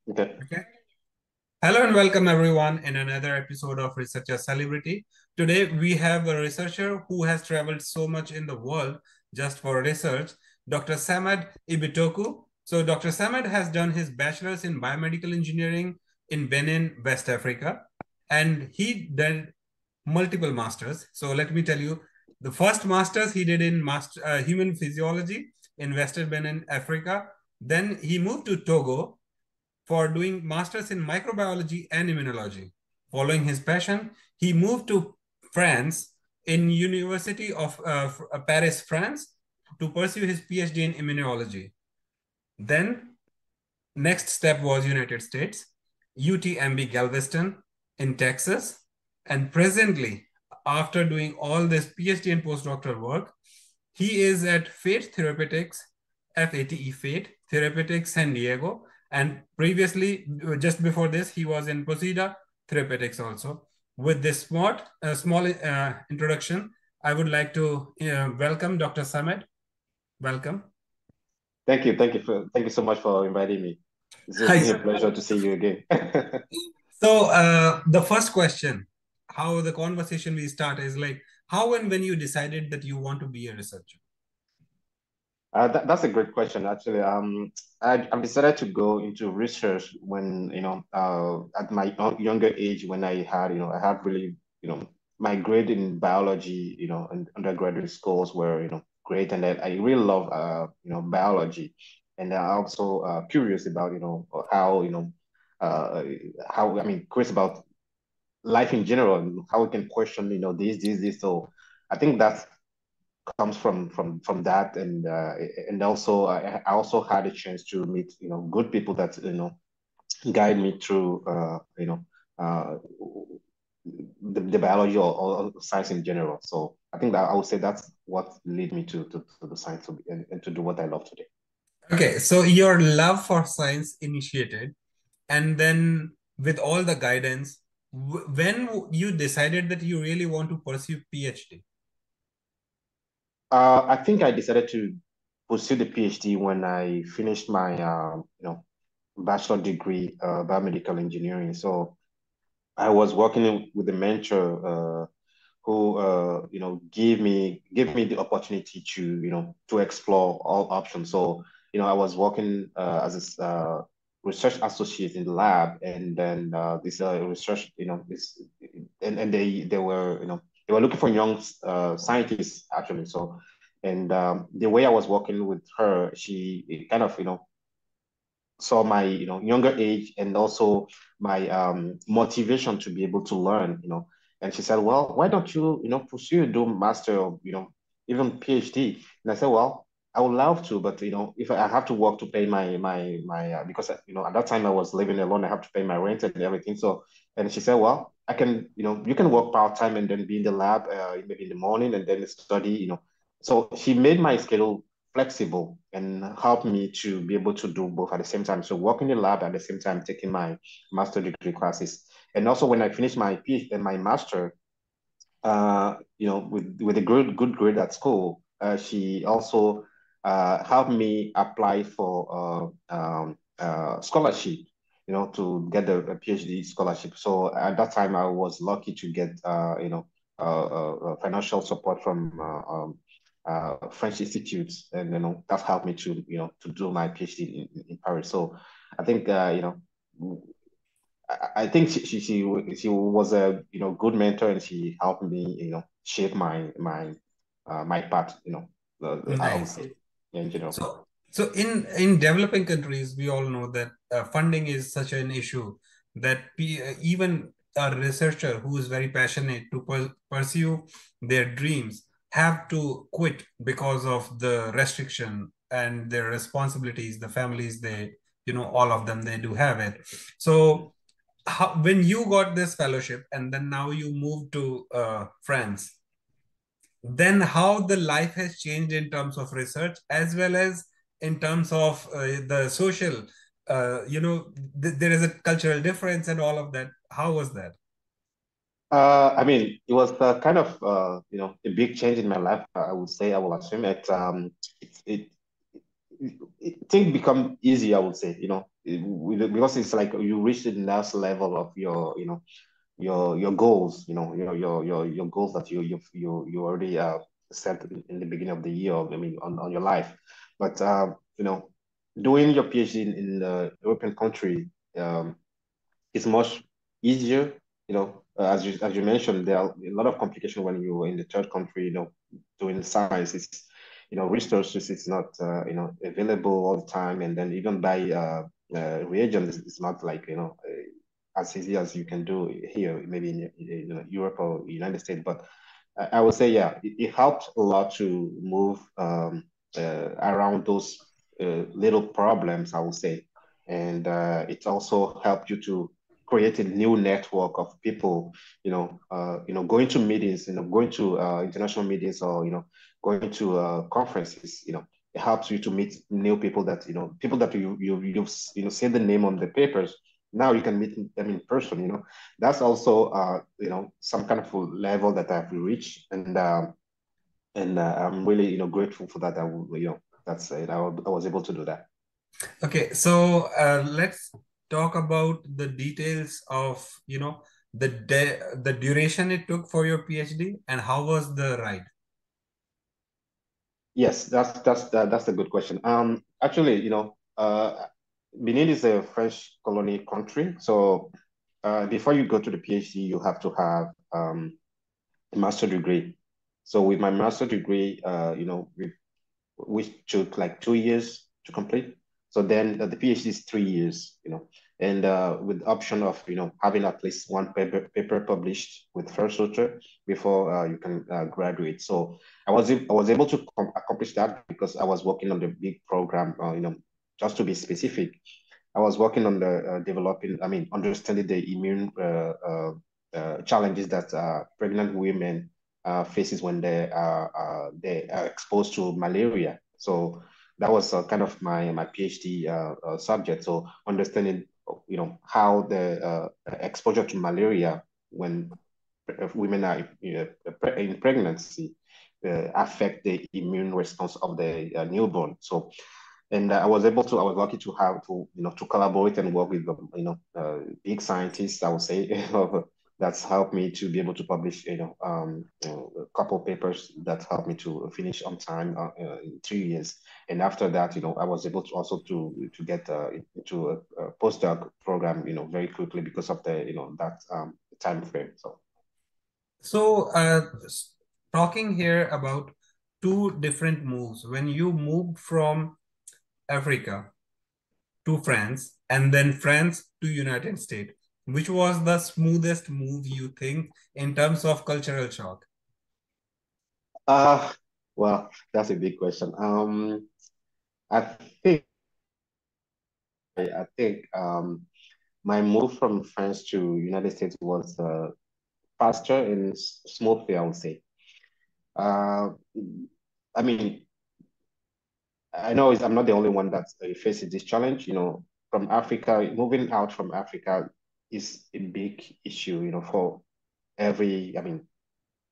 Okay. Okay. Hello and welcome everyone in another episode of Researcher Celebrity. Today we have a researcher who has traveled so much in the world just for research, Dr. Samad Ibitokou. So Dr. Samad has done his bachelor's in biomedical engineering in Benin, West Africa, and he did multiple masters. So let me tell you, the first masters he did in human physiology in Western Benin, Africa. Then he moved to Togo for doing masters in microbiology and immunology. Following his passion, he moved to France in University of Paris, France, to pursue his PhD in immunology. Then next step was United States, UTMB Galveston in Texas, and presently, after doing all this PhD and postdoctoral work, he is at Fate Therapeutics, FATE Fate Therapeutics San Diego. And previously, just before this, he was in Posida Therapeutics also. With this small introduction, I would like to welcome Dr. Samad. Welcome. Thank you so much for inviting me. It's Hi. gives me a pleasure to see you again. So the first question, how the conversation we start is like, how and when you decided that you want to be a researcher? That's a great question, actually. I decided to go into research when, at my younger age, when I had really, my grade in biology, and undergraduate scores were, great, and I really love, biology, and I'm also curious about, uh, how, I mean, curious about life in general, and how we can question, this. So I think that comes from that, and also I also had a chance to meet good people that guide me through uh, the biology or science in general. So I think that I would say that's what led me to the science and to do what I love today. Okay, so your love for science initiated, and then with all the guidance, when you decided that you really want to pursue PhD? I think I decided to pursue the PhD when I finished my bachelor degree, biomedical engineering. So I was working with a mentor who gave me the opportunity to to explore all options. So I was working as a research associate in the lab, and then this research this and they were they were looking for young scientists, actually. So, and the way I was working with her, she kind of saw my younger age, and also my motivation to be able to learn, and she said, well, why don't you pursue, do master, or even PhD. And I said, well, I would love to, but if I have to work to pay my because at that time I was living alone, I have to pay my rent and everything. So, and she said, well, I can, you can work part-time and then be in the lab, maybe in the morning, and then study, so she made my schedule flexible and helped me to be able to do both at the same time. So working in the lab at the same time taking my master degree classes. And also when I finished my PhD and my master, with a good grade at school, she also helped me apply for scholarship, to get a PhD scholarship. So at that time, I was lucky to get, financial support from French institutes, and that helped me to to do my PhD in Paris. So I think I think she was a good mentor, and she helped me shape my path, I would Nice. say, in general. So in developing countries, we all know that funding is such an issue that even a researcher who is very passionate to pursue their dreams have to quit because of the restriction and their responsibilities, the families they, all of them, they do have it. So when you got this fellowship and then now you moved to France, then how the life has changed in terms of research as well as in terms of the social, there is a cultural difference and all of that. How was that? I mean, it was kind of a big change in my life. I would say, I will assume it. It things become easy, I would say. because it's like you reach the next level of your, your goals, your goals that you already set in the beginning of the year, I mean, on your life. But doing your PhD in the European country, it's much easier. As you mentioned, there are a lot of complications when you're in the third country. Doing science, it's resources is not available all the time, and then even by reagents, it's not like as easy as you can do here, maybe in Europe or United States. But I would say, yeah, it helped a lot to move around those little problems, I would say, and it also helped you to create a new network of people, going to meetings, going to international meetings, or going to conferences. It helps you to meet new people that people that you've seen the name on the papers. Now you can meet them in person. That's also some kind of level that I've reached, and I'm really grateful for that. That's it. I was able to do that. Okay, so let's talk about the details of the duration it took for your PhD and how was the ride? Yes, that's a good question. Actually, Benin is a French colony country, so before you go to the PhD, you have to have a master degree. So with my master degree, which took like 2 years to complete. So then the PhD is 3 years, and with the option of having at least one paper published with first author before you can graduate. So I was able to accomplish that because I was working on the big program. Just to be specific, I was working on the understanding the immune challenges that pregnant women faces when they are exposed to malaria. So that was kind of my PhD subject. So understanding, how the exposure to malaria when women are in pregnancy affect the immune response of the newborn. So, and I was lucky to have to collaborate and work with big scientists, I would say, that's helped me to be able to publish a couple of papers that helped me to finish on time in 3 years. And after that, I was able to also to get into a postdoc program, very quickly because of the that time frame. So talking here about two different moves. When you moved from Africa to France and then France to United States, which was the smoothest move you think in terms of cultural shock? Uh, well, that's a big question. I think I think my move from France to United States was faster and smoothly, I would say. Uh, I mean, I know I'm not the only one that faces this challenge. From Africa, moving out from Africa is a big issue. For every,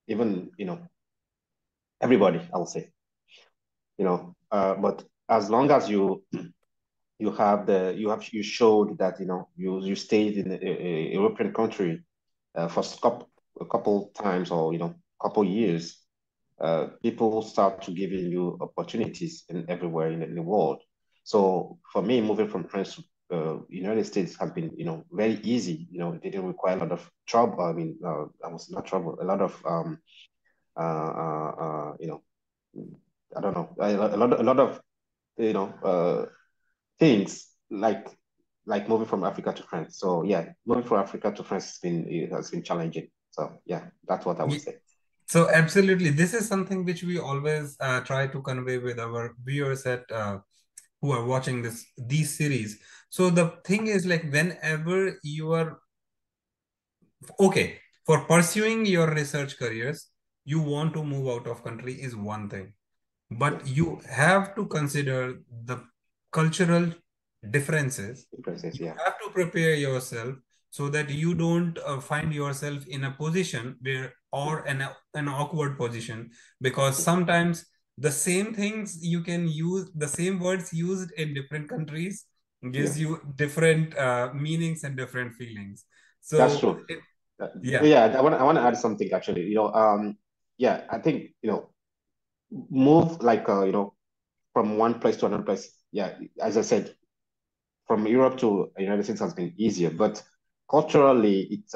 even everybody, I would say. But as long as you showed that you stayed in a European country for a couple times, or couple years, people start to giving you opportunities in everywhere in the world. So for me, moving from France to United States has been very easy. It didn't require a lot of trouble. I was not trouble, a lot of I don't know, a lot of things like moving from Africa to France. So yeah, moving from Africa to France has been challenging. So yeah, that's what I would say. So absolutely, this is something which we always try to convey with our viewers at who are watching these series. So the thing is, like, whenever you are okay for pursuing your research careers, you want to move out of country is one thing, but Yes. you have to consider the cultural differences. Differences, You yeah. have to prepare yourself so that you don't find yourself in a position where or an awkward position, because sometimes the same things you can use, the same words used in different countries gives Yeah, you different meanings and different feelings. that's So true. yeah. Yeah, I want to add something actually. Yeah, I think move like from one place to another place. Yeah, as I said, from Europe to the United States has been easier, but culturally, it's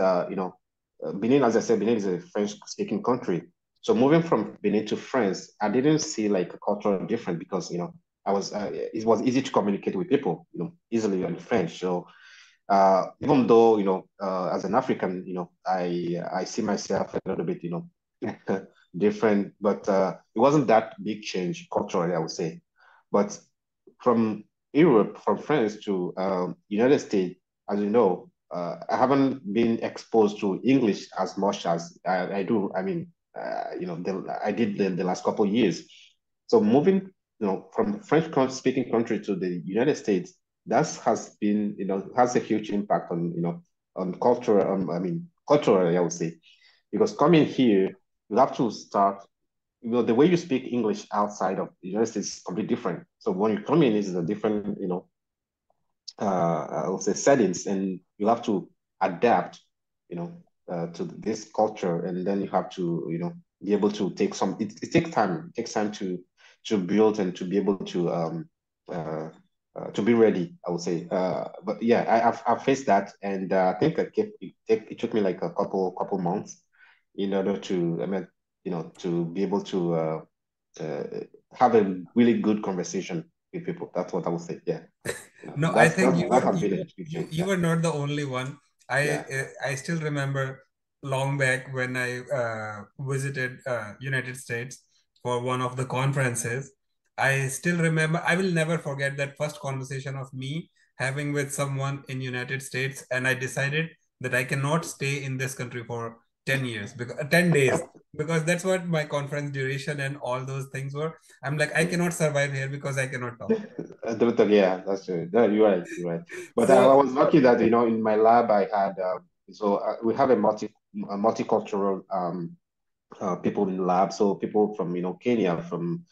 Benin, as I said, Benin is a French-speaking country. So moving from Benin to France, I didn't see like a cultural difference because it was easy to communicate with people, easily in French. So even though as an African, I see myself a little bit, different, but it wasn't that big change culturally, I would say. But from Europe, from France to United States, as you know, I haven't been exposed to English as much as I do. I mean, I did the last couple of years. So moving, from French speaking country to the United States, that has been, has a huge impact on, on culture. I mean, culturally, I would say, because coming here, you have to start, the way you speak English outside of the United States is completely different. So when you come in, it's a different, I would say settings, and you have to adapt, to this culture, and then you have to, be able to take some. It takes time. It takes time to build and to be able uh, to be ready. I would say, but yeah, I've faced that, and I think it took me like a couple months in order to, I mean, to be able to uh, have a really good conversation with people. That's what I would say. Yeah. No, I That's think that has been a big change. you Yeah, were not the only one. yeah. I still remember long back when I visited United States for one of the conferences. I still remember. I will never forget that first conversation of me having with someone in United States, and I decided that I cannot stay in this country for 10 years because 10 days, because that's what my conference duration and all those things were. I'm like, I cannot survive here because I cannot talk. Totally, yeah, that's true. No, you're right, you're right. But I So was lucky that in my lab I had we have a multicultural people in the lab. So people from Kenya, from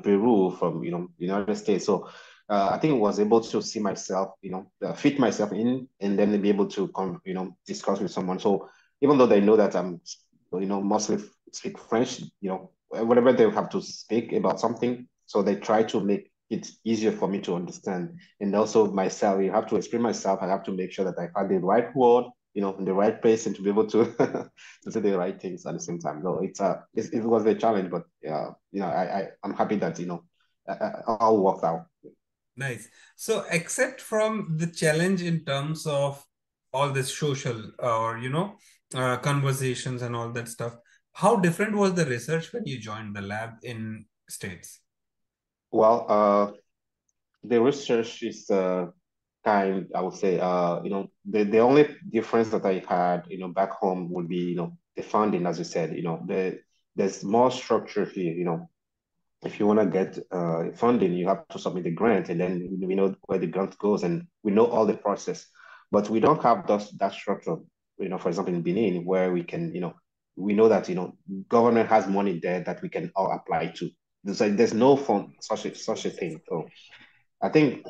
Peru, from United States. So I think I was able to see myself, fit myself in, and then be able to come, discuss with someone. So even though they know that I'm, mostly speak French, whatever they have to speak about something, so they try to make it easier for me to understand. And also myself, you have to explain myself. I have to make sure that I find the right word, in the right place, and to be able to to say the right things at the same time. No, it was a challenge, but yeah, I'm happy that all worked out. nice. So, except from the challenge in terms of all this social or conversations and all that stuff, how different was the research when you joined the lab in States? Well, the research is I would say, the only difference that I had, back home would be, the funding, as you said, there's more structure here, if you want to get funding, you have to submit a grant, and then we know where the grant goes, and we know all the process. But we don't have that structure, for example, in Benin, where we can, we know that, government has money there that we can all apply to. There's no fund, such a thing. So I think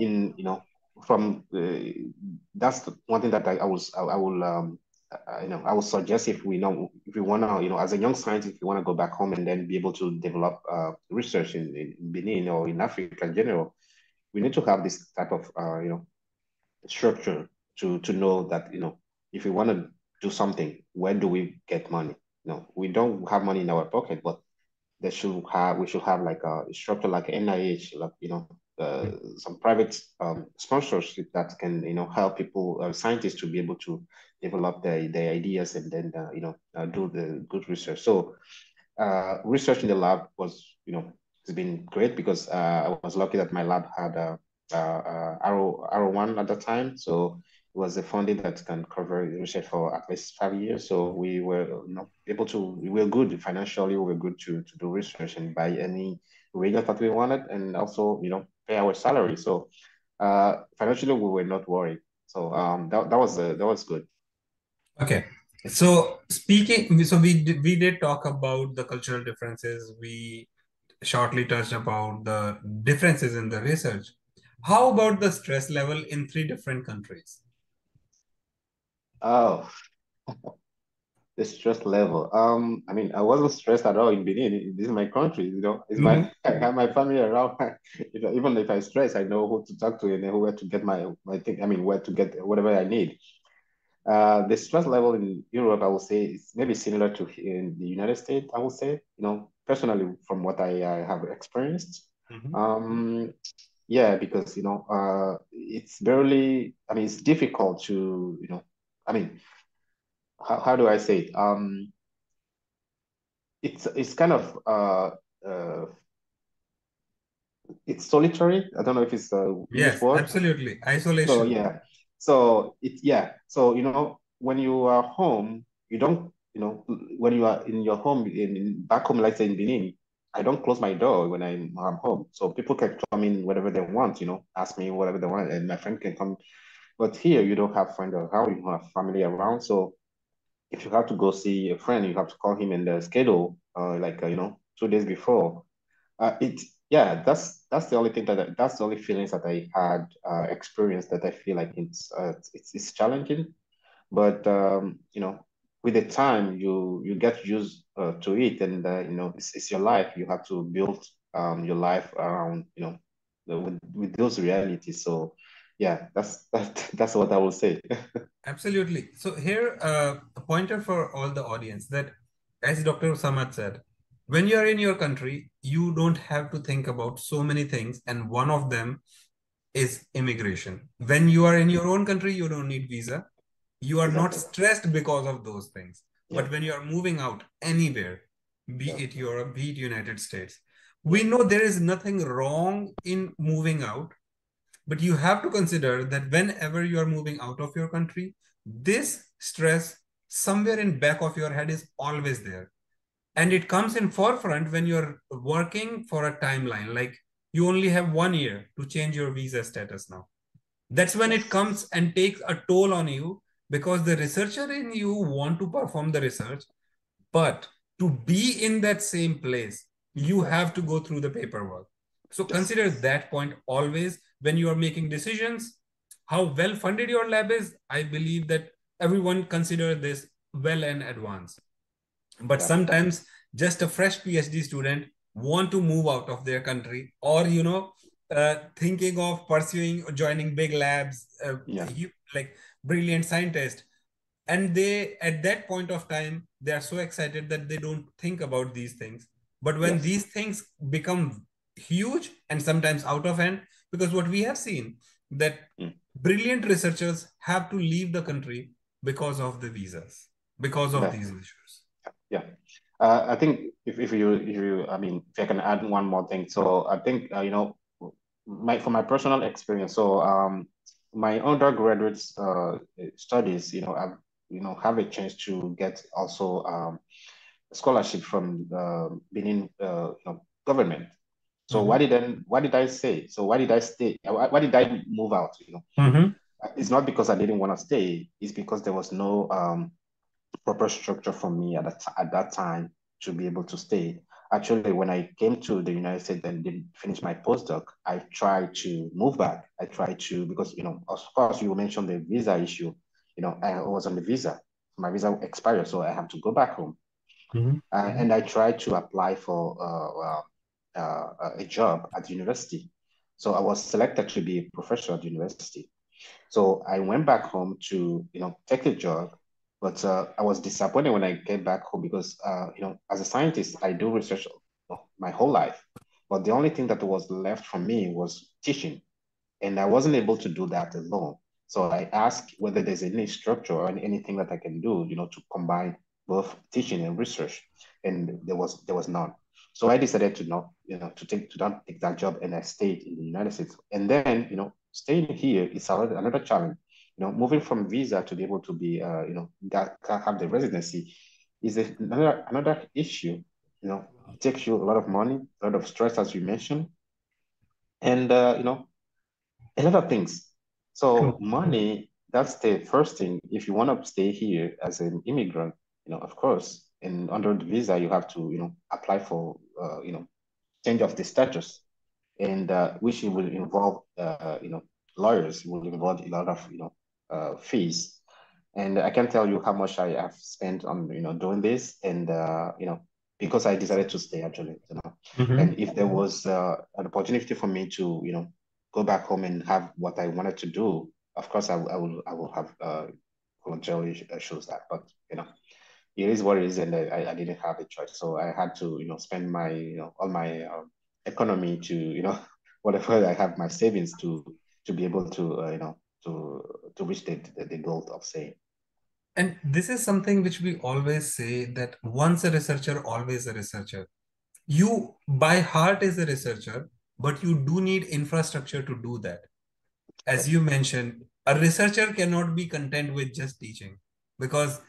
from that's one thing that I will I would suggest, if we want to, as a young scientist, if you want to go back home and then be able to develop research in Benin or in Africa in general, we need to have this type of structure to know that, if we want to do something, where do we get money? We don't have money in our pocket, but we should have like a structure like NIH, like some private sponsorship that can help people, scientists, to be able to develop their ideas, and then do the good research. So research in the lab was, it's been great because I was lucky that my lab had R1 at the time. So it was a funding that can cover research for at least 5 years. So we were we were good financially, we were good to do research and buy any reagent that we wanted, and also, pay our salary. So financially, we were not worried. So that was good. Okay. So speaking, so we did talk about the cultural differences. We shortly touched about the differences in the research. How about the stress level in three different countries? Oh, the stress level. I mean, I wasn't stressed at all in Benin. This is my country, It's my Mhm. I have my family around. Even if I stress, I know who to talk to and where to get my thing. I mean, where to get whatever I need. The stress level in Europe, I would say, is maybe similar to in the United States. I would say, personally, from what I have experienced. Mhm. Um, yeah, because it's barely. I mean, it's difficult to I mean, how do I say it? It's kind of uh it's solitary. I don't know if it's the English Yes, word. absolutely. So Isolation. yeah, so when you are home, you don't when you are in your home back home, let's say in Benin, I don't close my door when I'm home, so people can come in whatever they want, ask me whatever they want, and my friend can come. But here, you don't have friend around, you don't have family around, so if you have to go see a friend, you have to call him in the schedule, 2 days before. It Yeah, that's the only thing that's the only feelings that I had experienced that I feel like it's challenging. But with the time you get used to it, and it's your life. You have to build your life around with those realities. So yeah, that's what I will say. Absolutely. So here, a pointer for all the audience that, as Dr. Samad said, when you are in your country, you don't have to think about so many things, and one of them is immigration. When you are in your own country, you don't need visa. You are not Exactly. stressed because of those things. Yeah. But when you are moving out anywhere, be Yeah. it Europe, be it United States, we Yeah. know there is nothing wrong in moving out, but you have to consider that whenever you are moving out of your country, this stress somewhere in back of your head is always there. And it comes in forefront when you're working for a timeline, like you only have 1 year to change your visa status now. That's when it Yes. comes and takes a toll on you, because the researcher in you want to perform the research, but to be in that same place, you Yeah. have to go through the paperwork. So Yes. consider that point always when you are making decisions. How well funded your lab is, I believe that everyone consider this well in advance. But Yeah. sometimes just a fresh PhD student want to move out of their country, or thinking of pursuing joining big labs, Yeah. like brilliant scientists, and they at that point of time they are so excited that they don't think about these things. But when Yes. these things become huge and sometimes out of hand, because what we have seen that Mm. brilliant researchers have to leave the country because of the visas, because of Yeah. these issues. Yeah. I think I mean, if I can add one more thing. So I think, from my personal experience, so my undergraduate studies, have a chance to get also scholarship from the Benin government. So Mhm. why did I say? So why did I stay? Why did I move out? Mhm. It's not because I didn't want to stay. It's because there was no proper structure for me at that time to be able to stay. Actually, when I came to the United States and did finish my postdoc, I tried to move back. I tried to, because, of course, you mentioned the visa issue. I was on the visa. My visa expired, so I have to go back home. Mhm. And I tried to apply for a job at the university. So I was selected to be a professor at the university. So I went back home to, take a job, but I was disappointed when I get back home because, as a scientist, I do research my whole life. But the only thing that was left for me was teaching. And I wasn't able to do that alone. So I asked whether there's any structure or anything that I can do, to combine both teaching and research. And there was none. So I decided to not take that job, and I stayed in the United States. And then, staying here is another challenge. Moving from visa to be able to be, have the residency is another issue. It takes you a lot of money, a lot of stress, as you mentioned, and a lot of things. So True. money, that's the first thing. If you want to stay here as an immigrant, of course, and under the visa, you have to, apply for, change of the status. and which will involve, lawyers, will involve a lot of, fees. And I can tell you how much I have spent on, doing this. And, because I decided to stay actually, Mm-hmm. and if there was an opportunity for me to, go back home and have what I wanted to do, of course, I will have voluntarily chose that. But, it is what it is, and I didn't have a choice. So I had to, spend my, all my economy to, whatever I have, my savings to be able to, to reach the goal of saying. And this is something which we always say, that once a researcher, always a researcher. You by heart is a researcher, but you do need infrastructure to do that. As Correct. you mentioned, a researcher cannot be content with just teaching, because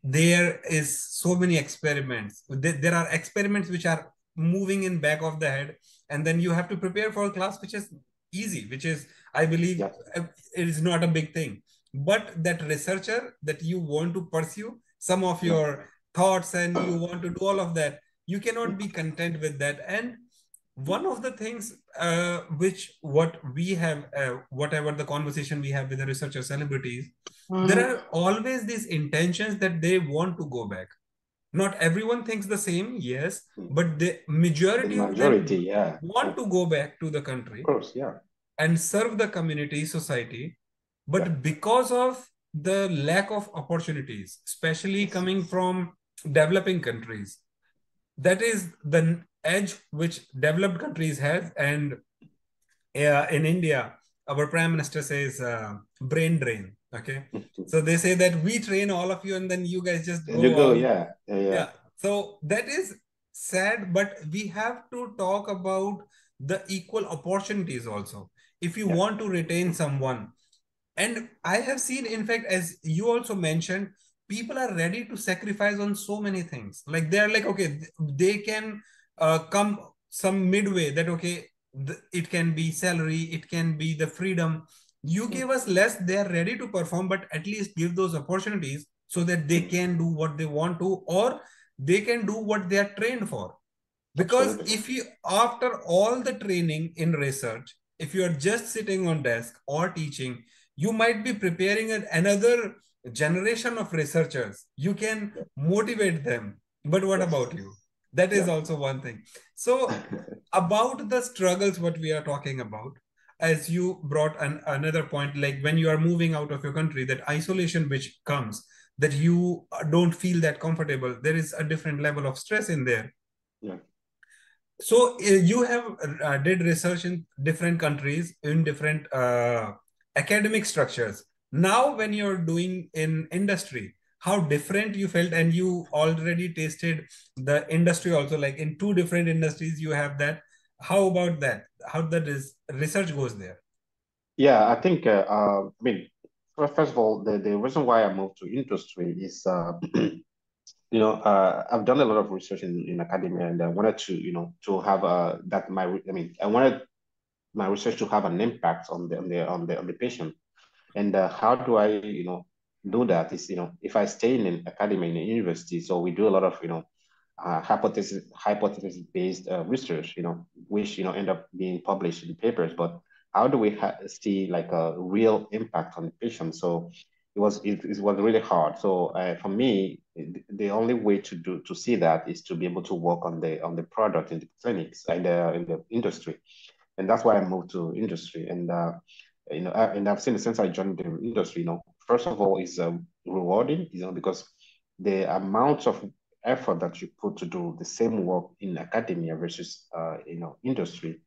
there is so many experiments. There are experiments which are moving in back of the head, and then you have to prepare for a class which is easy, which is, I believe, Yeah. it is not a big thing. But that researcher that you want to pursue some of Yeah. your thoughts, and you want to do all of that, you Yeah. cannot be content with that. And one of the things which what we have, whatever the conversation we have with the researcher celebrities, there Mhm. are always these intentions that they want to go back. Not everyone thinks the same, yes, but the The majority of majority, them yeah. want Yeah. to go back to the Of country course, yeah. and serve the community, society. Yeah. But because of the lack of opportunities, especially Yes. coming from developing countries, that is the edge which developed countries have. And in India, our prime minister says brain drain. Okay. So they say that we train all of you and then you guys just And you go go, out. yeah. Yeah. Yeah. Yeah. So that is sad, but we have to talk about the equal opportunities also. If you Yeah. want to retain someone, and I have seen, in fact, as you also mentioned, people are ready to sacrifice on so many things. Like they're like, okay, they can come some midway that, okay, it can be salary, it can be the freedom. You Mm. give us less, they are ready to perform, but at least give those opportunities so that they Mm. can do what they want to, or they can do what they are trained for. Because Absolutely. if you, after all the training in research, if you are just sitting on desk or teaching, you might be preparing another generation of researchers. You can Yeah. motivate them. But what Yes. about you? That is Yeah. also one thing. So, about the struggles, what we are talking about, as you brought another point, like when you are moving out of your country, that isolation which comes, that you don't feel that comfortable, there is a different level of stress in there. Yeah. So you have did research in different countries in different academic structures. Now, when you're doing in industry, how different you felt, and you already tasted the industry also, like in two different industries, you have that. How about that? How that is research goes there? Yeah, I think, I mean, first of all, the reason why I moved to industry is, I've done a lot of research in academia, and I wanted to, to have that I wanted my research to have an impact on the patient. And how do I, do that is, if I stay in an academy, in a university, so we do a lot of, hypothesis based research, which end up being published in papers. But how do we see like a real impact on the patient? So it was really hard. So for me, the only way to see that is to be able to work on the product in the clinics, in the industry. And that's why I moved to industry. And and I've seen it since I joined the industry. First of all, is rewarding. Because the amount of effort that you put to do the same work in academia versus industry,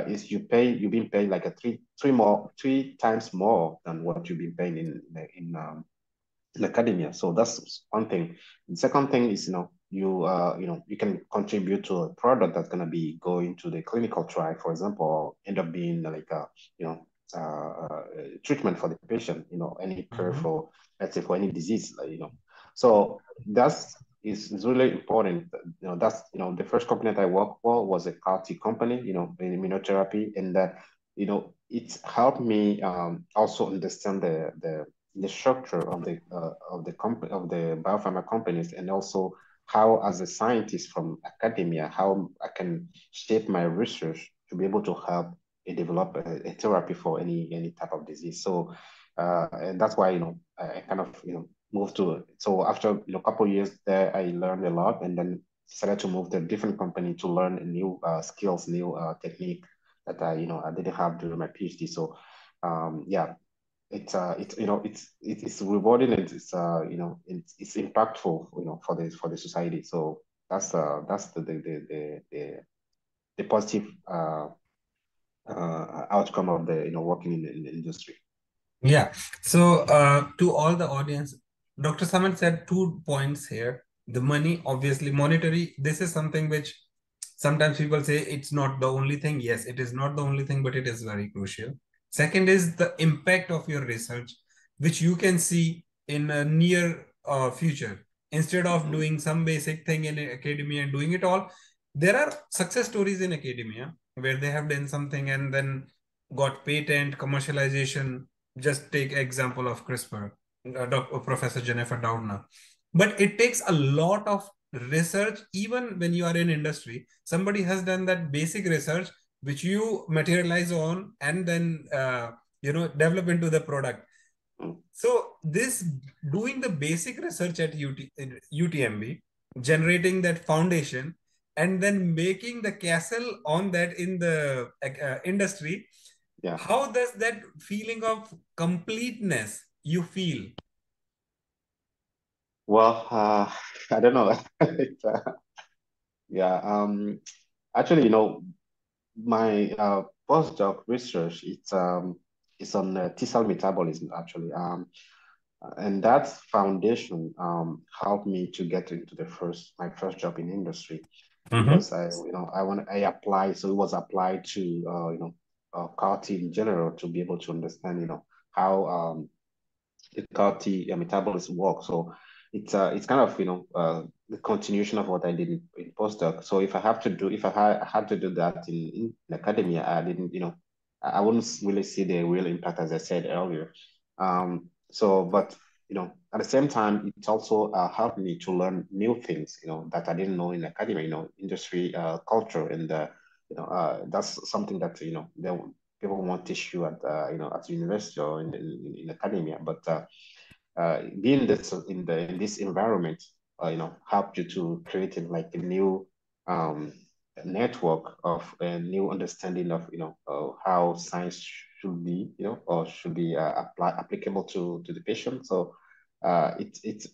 is you've been paid like a three times more than what you've been paying in academia. So that's one thing. The second thing is, you can contribute to a product that's going to be going to the clinical trial, for example, or end up being like a, you know, treatment for the patient, any cure Mhm. for, let's say, for any disease, So is really important. That's, the first company that I worked for was a CAR-T company, in immunotherapy, and that, it's helped me also understand the structure of the company, of the biopharma companies, and also how, as a scientist from academia, how I can shape my research to be able to help develop a therapy for any type of disease. So and that's why I kind of moved to. So after a couple of years there, I learned a lot, and then decided to move to a different company to learn new skills, new technique that I didn't have during my PhD. So yeah, it's rewarding, and it's impactful for the society. So that's the positive outcome of the working in the industry. Yeah. So, to all the audience, Dr. Samad said 2 points here. The money, obviously, monetary. This is something which sometimes people say it's not the only thing. Yes, it is not the only thing, but it is very crucial. Second is the impact of your research, which you can see in a near future. Instead of doing some basic thing in academia and doing it all, there are success stories in academia where they have done something and then got patent, commercialization. Just take example of CRISPR, Professor Jennifer Doudna. But it takes a lot of research. Even when you are in industry, somebody has done that basic research which you materialize on and then develop into the product. So this doing the basic research at UTMB, generating that foundation, and then making the castle on that in the industry. Yeah. How does that feeling of completeness you feel? Well, I don't know. Yeah. Actually, my postdoc research it's on T-cell metabolism actually. And that foundation helped me to get into my first job in industry, because I applied. So it was applied to CAR-T in general, to be able to understand how the CAR-T metabolism works. So it's kind of the continuation of what I did in postdoc. So if I had to do that in academia, I didn't I wouldn't really see the real impact, as I said earlier. But at the same time, it also helped me to learn new things that I didn't know in academia, industry culture, and that's something that people won't teach you at university or in academia. But being in this environment, helped you to create like a new network of a new understanding of how science should be, or should be applicable to the patient. So it's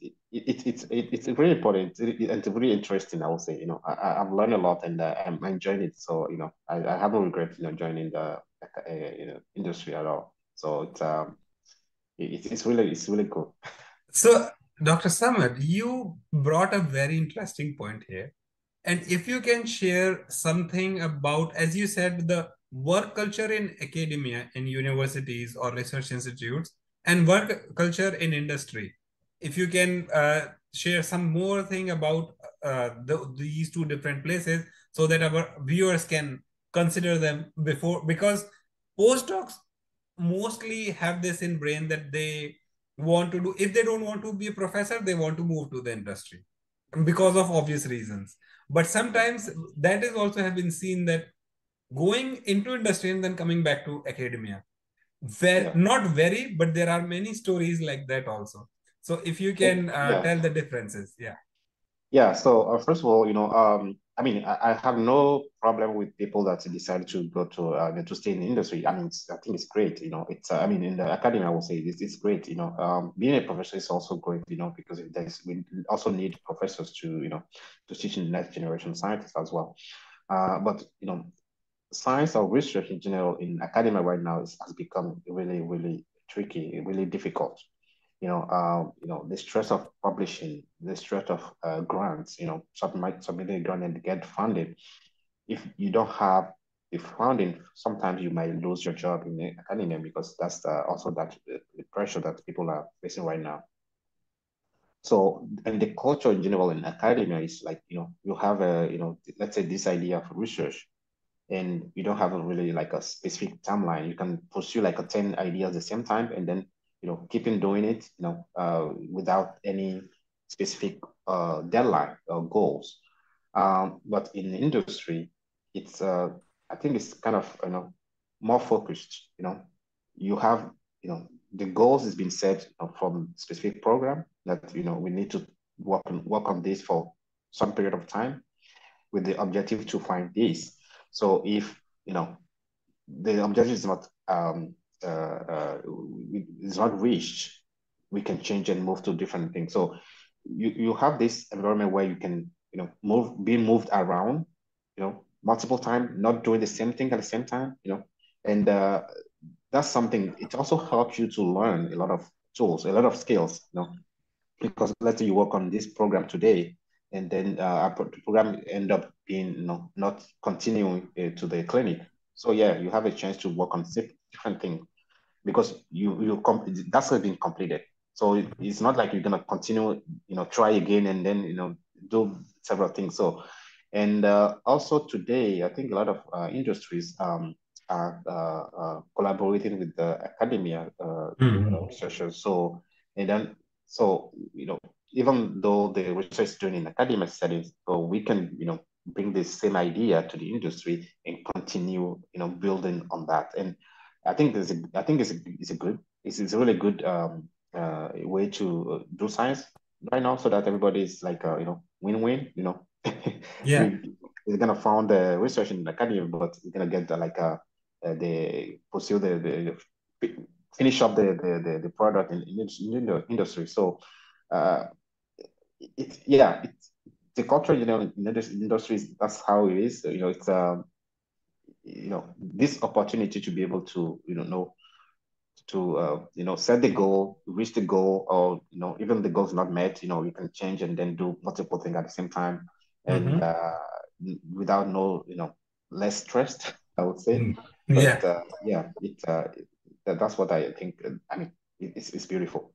really important, and it's really interesting. I would say, I've learned a lot, and I'm enjoying it. So I haven't regret joining the industry at all. So it's really cool. So, Dr. Samad, you brought a very interesting point here. And if you can share something about, as you said, the work culture in academia, in universities or research institutes, and work culture in industry, if you can share some more thing about these two different places, so that our viewers can consider them before, because postdocs mostly have this in brain that they want to do. If they don't want to be a professor, they want to move to the industry because of obvious reasons. But sometimes that is also have been seen, that going into industry and then coming back to academia, not very, but there are many stories like that also. So if you can tell the differences. Yeah. So first of all, I mean, I have no problem with people that decide to go to stay in the industry. I mean, I think it's great. It's I mean, in the academy, I will say it's great. Being a professor is also great. Because we also need professors to teach in the next generation scientists as well. But science or research in general in academia right now has become really, really tricky, really difficult. The stress of publishing, the stress of grants, submitting a grant and get funded. If you don't have the funding, sometimes you might lose your job in the academia, because that's also the pressure that people are facing right now. So, and the culture in general in academia is like, you have let's say this idea of research, and you don't have a really like a specific timeline. You can pursue like 10 ideas at the same time, and then keeping doing it without any specific deadline or goals. But in the industry, it's I think it's kind of, more focused. You have, the goals has been set, from specific program that, we need to work on this for some period of time with the objective to find this. So if, the objective is not reached, we can change and move to different things. So you have this environment where you can, be moved around, multiple times, not doing the same thing at the same time, and that's something. It also helps you to learn a lot of tools, a lot of skills, because let's say you work on this program today, and then the program end up being, not continuing to the clinic. So yeah, you have a chance to work on different things because that's been completed. So it's not like you're gonna continue, try again and then, do several things. So, and also today, I think a lot of industries are collaborating with the academia Mhm. researchers. So, and then, so, even though the research is done in academic settings, so we can, bring the same idea to the industry and continue, building on that. And I think it's a really good way to do science right now, so that everybody is like, win-win. Yeah. We're gonna found the research in academia, but we're gonna get the pursue finish up the product in the industry. So uh, it's the culture, in this industry, that's how it is. So, it's this opportunity to be able to, set the goal, reach the goal, or, even the goal's not met, you can change and then do multiple things at the same time, and Mhm. without no, less stressed, I would say. But Yeah. yeah, that's what I think. I mean, it's beautiful.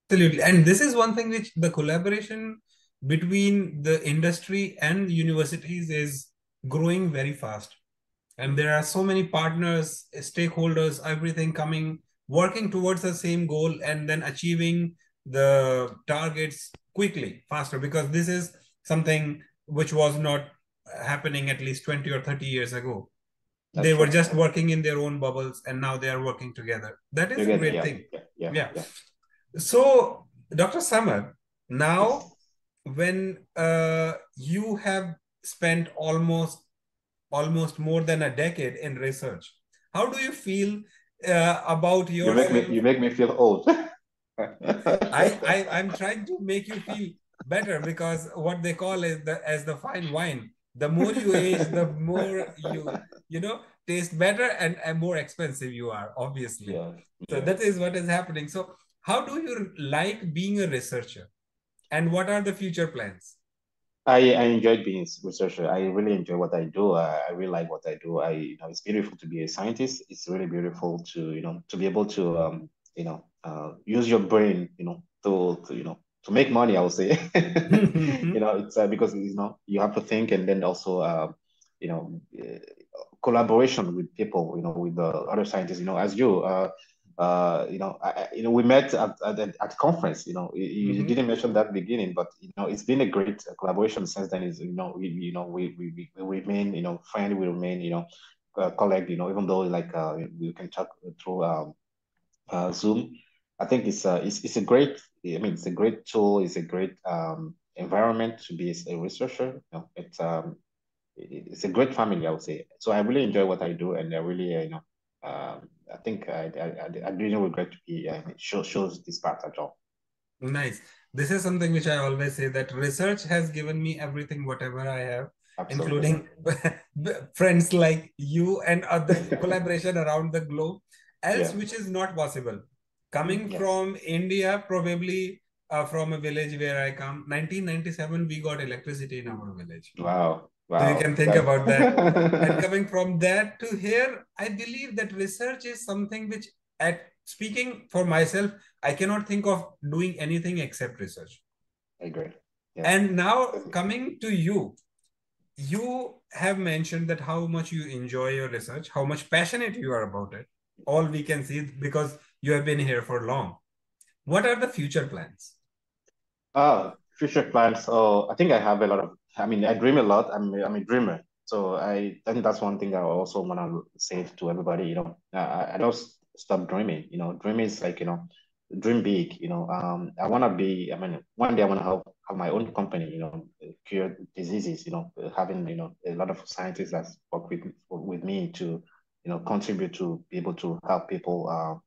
Absolutely. And this is one thing which the collaboration between the industry and universities is growing very fast. And there are so many partners, stakeholders, everything coming, working towards the same goal and then achieving the targets quickly, faster, because this is something which was not happening at least 20 or 30 years ago. That's They were true. just working in their own bubbles and now they are working together. That is a Together, great yeah, thing. yeah, yeah, Yeah. yeah. So, Dr. Samad, Yes. now when you have spent almost more than a decade in research, how do you feel about yourself? You make me feel old. I'm trying to make you feel better because what they call is the fine wine. The more you age, the more you taste better and more expensive you are, obviously. Yeah, So yeah. that is what is happening. So how do you like being a researcher, and what are the future plans? I enjoyed being a researcher. I really enjoy what I do. I really like what I do. It's beautiful to be a scientist. It's really beautiful to, to be able to, use your brain, to make money, I would say. It's because, you have to think, and then also, you know, uh, collaboration with people, with the other scientists, as you, we met at conference. You Mhm. didn't mention that beginning, but it's been a great collaboration since then. Is we remain friendly, we remain colleague. Even though like we can talk through Zoom. I think it's a great. I mean, it's a great tool. It's a great environment to be a researcher. It's a great family, I would say. So I really enjoy what I do, and I really, I think I didn't regret to be shows this part at all. Nice. This is something which I always say, that research has given me everything, whatever I have, Absolutely. including friends like you and other collaboration around the globe, else Yeah. which is not possible. Coming Yes. from India, probably from a village where I come, 1997, we got electricity in our village. Wow. So you Wow. can think That. about that. And coming from that to here, I believe that research is something which, at speaking for myself, I cannot think of doing anything except research. I agree. Yeah. And now Okay. coming to you, you have mentioned that how much you enjoy your research, how much passionate you are about it. All we can see because you have been here for long. What are the future plans? Future plans. Oh, I think I have a lot of. I mean, I dream a lot. I'm a dreamer. So I think that's one thing I also want to say to everybody. I don't stop dreaming. Dreaming is like, dream big. I want to be. I mean, one day I want to have my own company. Cure diseases. Having a lot of scientists that work with me to contribute to be able to help people.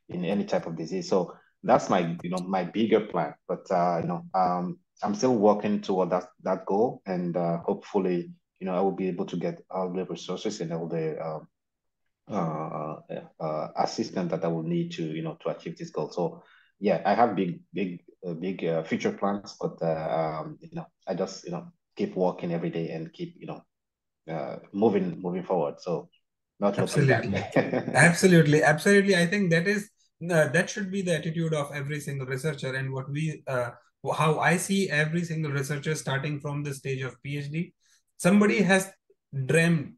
In any type of disease. So that's my bigger plan. But I'm still working toward that goal, and hopefully I will be able to get all the resources and all the assistance that I will need to to achieve this goal. So yeah, I have big future plans, but I just keep working every day and keep moving forward. So not looking back. Absolutely. Absolutely. Absolutely. I think that should be the attitude of every single researcher. And how I see every single researcher starting from the stage of PhD, somebody has dreamed,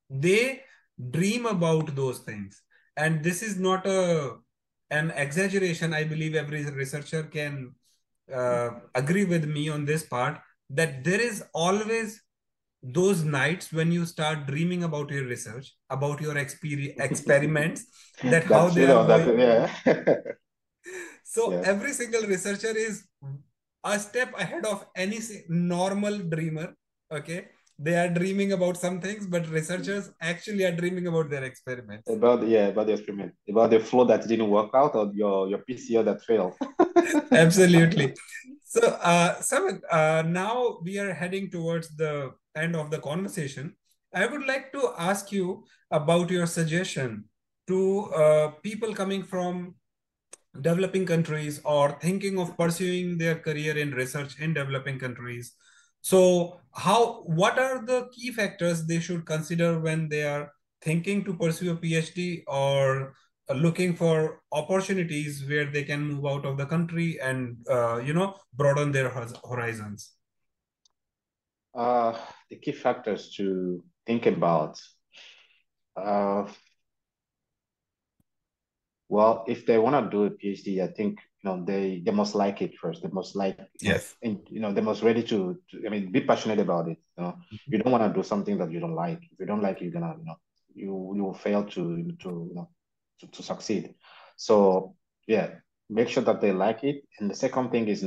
they dream about those things. And this is not an exaggeration. I believe every researcher can agree with me on this part, that there is always those nights when you start dreaming about your research, about your experiments, that how That's they are that going. yeah. So Yeah. every single researcher is a step ahead of any normal dreamer. Okay, they are dreaming about some things, but researchers actually are dreaming about their experiments. About the experiment, about the flow that didn't work out, or your PCR that failed. Absolutely. So, Samit, now we are heading towards the end of the conversation. I would like to ask you about your suggestion to people coming from developing countries or thinking of pursuing their career in research in developing countries. So, what are the key factors they should consider when they are thinking to pursue a PhD, or looking for opportunities where they can move out of the country and broaden their horizons? Uh, the key factors to think about. Uh, Well, if they want to do a PhD, I think they must like it first. They must like Yes. and they must ready I mean, be passionate about it. You don't want to do something that you don't like. If you don't like it, you're gonna you will fail to succeed. So yeah, make sure that they like it. And the second thing is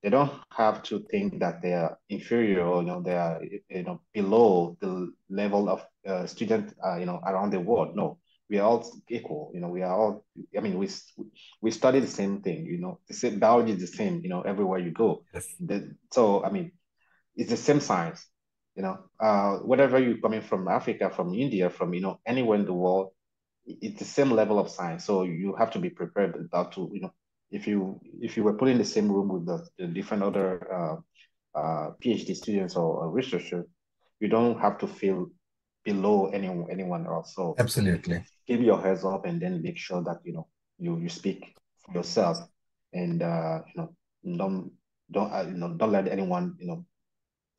they don't have to think that they are inferior, or they are below the level of student around the world. No, we are all equal. We are all. I mean, we study the same thing. The same biology is the same. Everywhere you go. Yes. So I mean, it's the same science. Whatever you're coming from Africa, from India, from anywhere in the world, it's the same level of science. So you have to be prepared about to if you were put in the same room with the different other PhD students or researchers, you don't have to feel below anyone else. So Absolutely. keep your heads up, and then make sure that you speak for yourself, and don't don't let anyone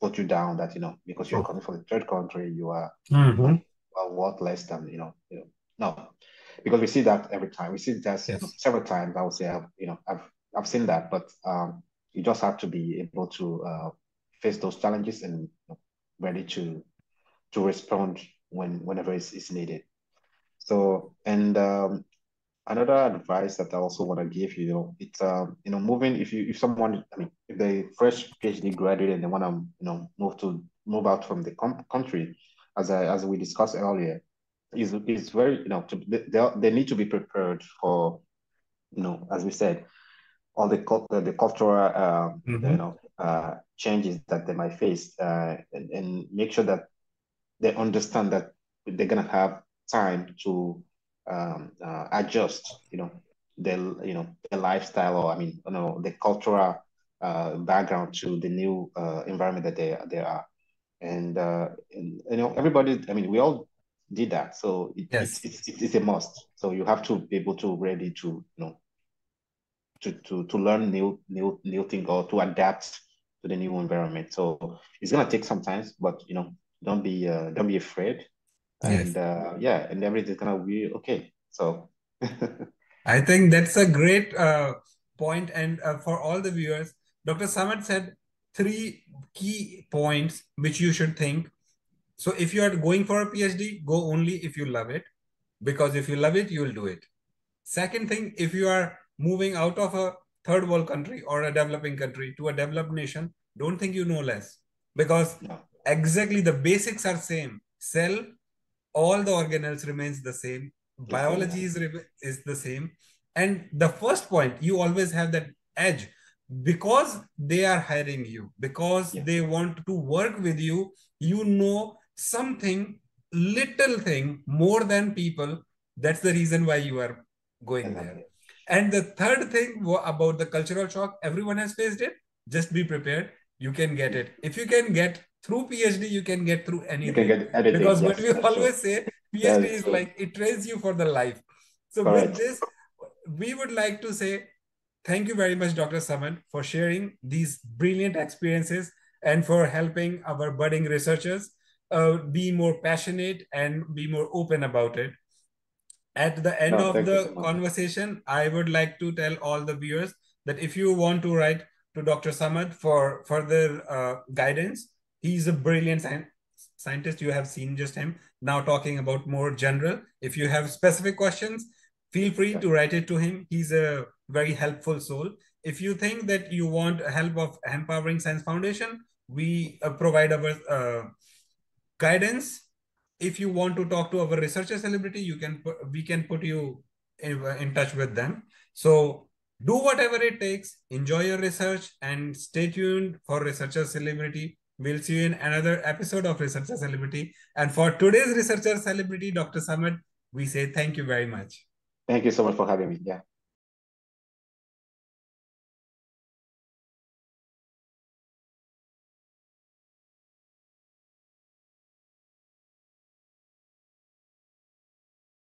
put you down, that because you're True. coming from a third country, Mm-hmm. are worth less than no, because we see that every time. We see that Yes. several times. I would say I've seen that, but you just have to be able to face those challenges, and ready to respond whenever it's needed. So, and another advice that I also want to give you, it's moving. If someone, I mean, if they fresh PhD graduate and they want to move out from the country, as we discussed earlier, is very they need to be prepared for as we said, all the cultural Mm-hmm. changes that they might face, and make sure that they understand that they're gonna have time to adjust, their lifestyle, or I mean, the cultural background to the new environment that they are, and everybody. I mean, we all did that, so Yes. it's a must. So you have to be able to ready to to learn new thing, or to adapt to the new environment. So it's gonna take some time, but don't be afraid, Yes. and yeah, and everything's gonna be okay. So I think that's a great point. And for all the viewers, Dr. Samad said three key points which you should think. So if you are going for a PhD, go only if you love it, because if you love it, you will do it. Second thing, if you are moving out of a third world country or a developing country to a developed nation, don't think you know less, because No. exactly the basics are same. Cell, all the organelles remains the same. The same, Biology is the same. And the first point, you always have that edge, because they are hiring you, because they want to work with you. You know something, little thing more than people. That's the reason why you are going there. And the third thing about the cultural shock, everyone has faced it. Just be prepared. You can get it. If you can get through PhD, you can get through anything. You can get anything. Because yes, what we always say, PhD is like, it trains you for the life. So correct. With this, we would like to say thank you very much, Dr. Samad, for sharing these brilliant experiences and for helping our budding researchers be more passionate and be more open about it. At the end of the conversation, I would like to tell all the viewers that if you want to write to Dr. Samad for further guidance, he's a brilliant scientist. You have seen just him. Now talking about more general. If you have specific questions, feel free to write it to him. He's a very helpful soul. If you think that you want help of Empowering Science Foundation, we provide our guidance. If you want to talk to our researcher celebrity, we can put you in touch with them. So do whatever it takes, enjoy your research, and stay tuned for Researcher Celebrity. We'll see you in another episode of Researcher Celebrity. And for today's Researcher Celebrity, Dr. Samad, we say thank you very much. Thank you so much for having me. Yeah.